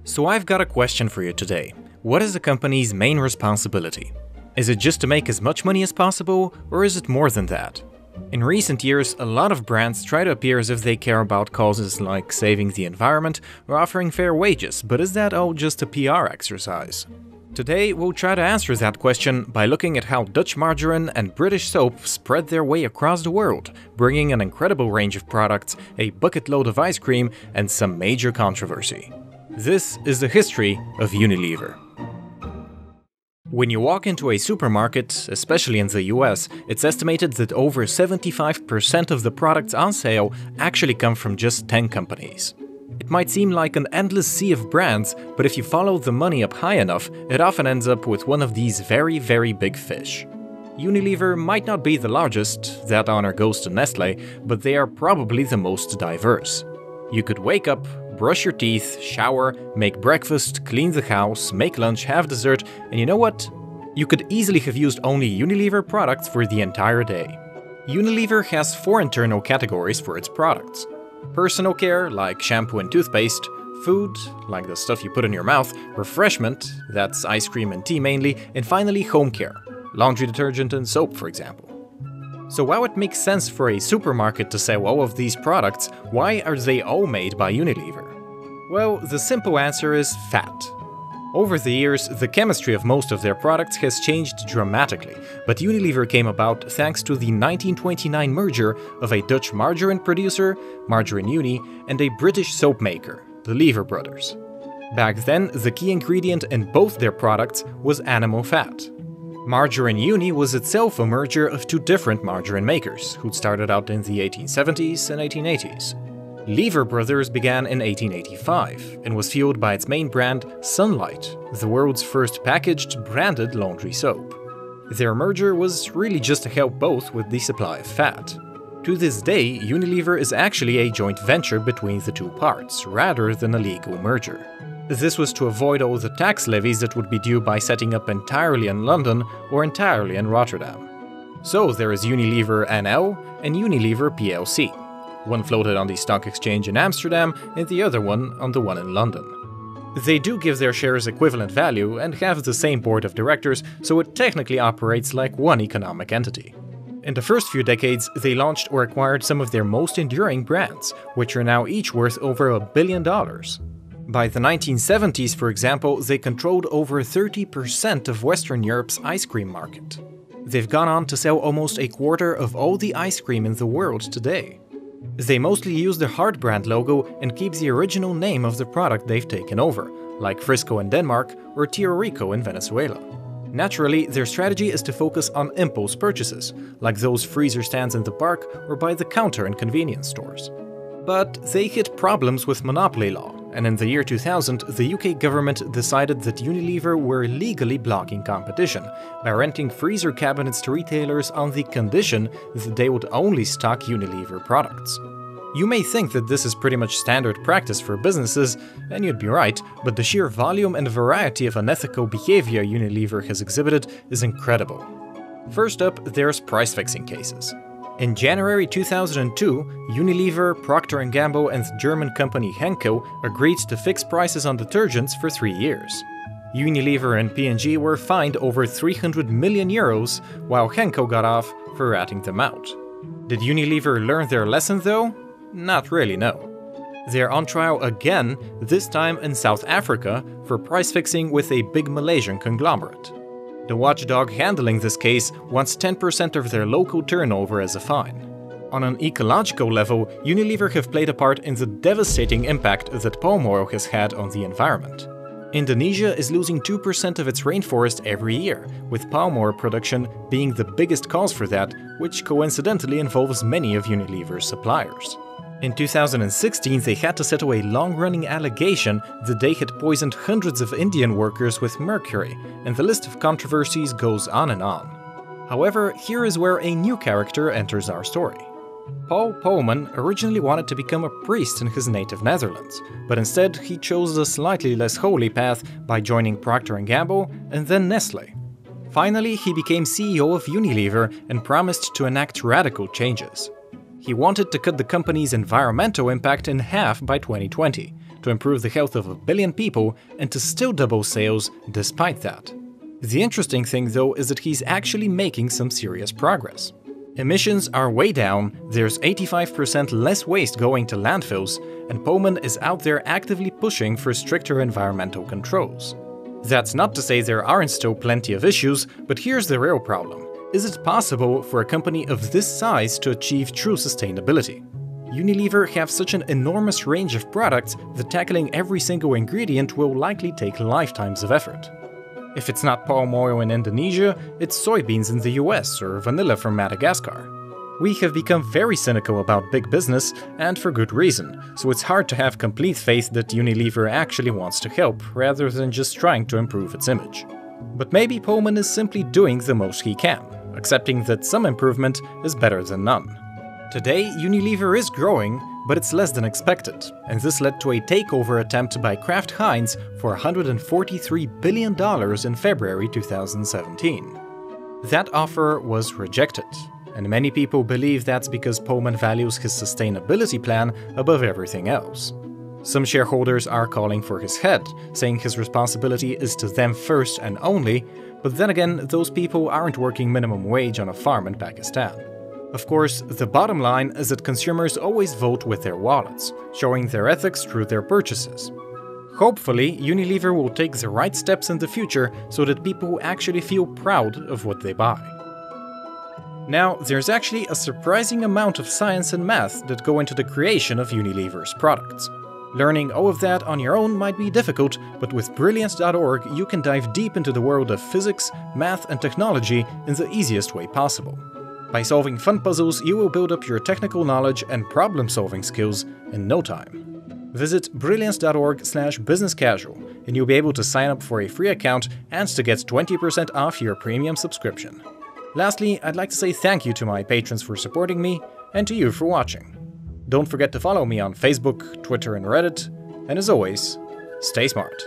So I've got a question for you today. What is a company's main responsibility? Is it just to make as much money as possible, or is it more than that? In recent years, a lot of brands try to appear as if they care about causes like saving the environment or offering fair wages, but is that all just a PR exercise? Today, we'll try to answer that question by looking at how Dutch margarine and British soap spread their way across the world, bringing an incredible range of products, a bucket load of ice cream, and some major controversy. This is the history of Unilever. When you walk into a supermarket, especially in the US, it's estimated that over 75% of the products on sale actually come from just 10 companies. It might seem like an endless sea of brands, but if you follow the money up high enough, it often ends up with one of these very, very big fish. Unilever might not be the largest, that honor goes to Nestlé, but they are probably the most diverse. You could wake up, brush your teeth, shower, make breakfast, clean the house, make lunch, have dessert, and you know what? You could easily have used only Unilever products for the entire day. Unilever has 4 internal categories for its products. Personal care, like shampoo and toothpaste, food, like the stuff you put in your mouth, refreshment, that's ice cream and tea mainly, and finally home care, laundry detergent and soap, for example. So while it makes sense for a supermarket to sell all of these products, why are they all made by Unilever? Well, the simple answer is fat. Over the years, the chemistry of most of their products has changed dramatically, but Unilever came about thanks to the 1929 merger of a Dutch margarine producer, Margarine Unie, and a British soap maker, the Lever brothers. Back then, the key ingredient in both their products was animal fat. Margarine Unie was itself a merger of 2 different margarine makers, who'd started out in the 1870s and 1880s. Lever Brothers began in 1885 and was fueled by its main brand, Sunlight, the world's first packaged, branded laundry soap. Their merger was really just to help both with the supply of fat. To this day, Unilever is actually a joint venture between the 2 parts, rather than a legal merger. This was to avoid all the tax levies that would be due by setting up entirely in London or entirely in Rotterdam. So there is Unilever NL and Unilever plc. One floated on the stock exchange in Amsterdam and the other one on the one in London. They do give their shares equivalent value and have the same board of directors, so it technically operates like one economic entity. In the first few decades, they launched or acquired some of their most enduring brands, which are now each worth over $1 billion. By the 1970s, for example, they controlled over 30% of Western Europe's ice cream market. They've gone on to sell almost a quarter of all the ice cream in the world today. They mostly use the Heartbrand logo and keep the original name of the product they've taken over, like Frisco in Denmark or Tio Rico in Venezuela. Naturally, their strategy is to focus on impulse purchases, like those freezer stands in the park or by the counter in convenience stores. But they hit problems with monopoly law, and in the year 2000, the UK government decided that Unilever were legally blocking competition by renting freezer cabinets to retailers on the condition that they would only stock Unilever products. You may think that this is pretty much standard practice for businesses, and you'd be right, but the sheer volume and variety of unethical behavior Unilever has exhibited is incredible. First up, there's price-fixing cases. In January 2002, Unilever, Procter & Gamble and the German company Henkel agreed to fix prices on detergents for 3 years. Unilever and P&G were fined over €300 million, while Henkel got off for ratting them out. Did Unilever learn their lesson though? Not really, no. They're on trial again, this time in South Africa, for price fixing with a big Malaysian conglomerate. The watchdog handling this case wants 10% of their local turnover as a fine. On an ecological level, Unilever have played a part in the devastating impact that palm oil has had on the environment. Indonesia is losing 2% of its rainforest every year, with palm oil production being the biggest cause for that, which coincidentally involves many of Unilever's suppliers. In 2016, they had to settle a long-running allegation that they had poisoned hundreds of Indian workers with mercury, and the list of controversies goes on and on. However, here is where a new character enters our story. Paul Polman originally wanted to become a priest in his native Netherlands, but instead he chose a slightly less holy path by joining Procter & Gamble and then Nestlé. Finally, he became CEO of Unilever and promised to enact radical changes. He wanted to cut the company's environmental impact in half by 2020, to improve the health of 1 billion people and to still double sales despite that. The interesting thing though is that he's actually making some serious progress. Emissions are way down, there's 85% less waste going to landfills, and Pullman is out there actively pushing for stricter environmental controls. That's not to say there aren't still plenty of issues, but here's the real problem. Is it possible for a company of this size to achieve true sustainability? Unilever have such an enormous range of products that tackling every single ingredient will likely take lifetimes of effort. If it's not palm oil in Indonesia, it's soybeans in the US or vanilla from Madagascar. We have become very cynical about big business, and for good reason, so it's hard to have complete faith that Unilever actually wants to help, rather than just trying to improve its image. But maybe Pullman is simply doing the most he can, accepting that some improvement is better than none. Today, Unilever is growing, but it's less than expected, and this led to a takeover attempt by Kraft Heinz for $143 billion in February 2017. That offer was rejected, and many people believe that's because Pullman values his sustainability plan above everything else. Some shareholders are calling for his head, saying his responsibility is to them first and only, but then again, those people aren't working minimum wage on a farm in Pakistan. Of course, the bottom line is that consumers always vote with their wallets, showing their ethics through their purchases. Hopefully, Unilever will take the right steps in the future so that people actually feel proud of what they buy. Now, there's actually a surprising amount of science and math that go into the creation of Unilever's products. Learning all of that on your own might be difficult, but with Brilliance.org you can dive deep into the world of physics, math and technology in the easiest way possible. By solving fun puzzles, you will build up your technical knowledge and problem-solving skills in no time. Visit brilliance.org/businesscasual and you'll be able to sign up for a free account and to get 20% off your premium subscription. Lastly, I'd like to say thank you to my patrons for supporting me, and to you for watching. Don't forget to follow me on Facebook, Twitter and Reddit, and as always, stay smart.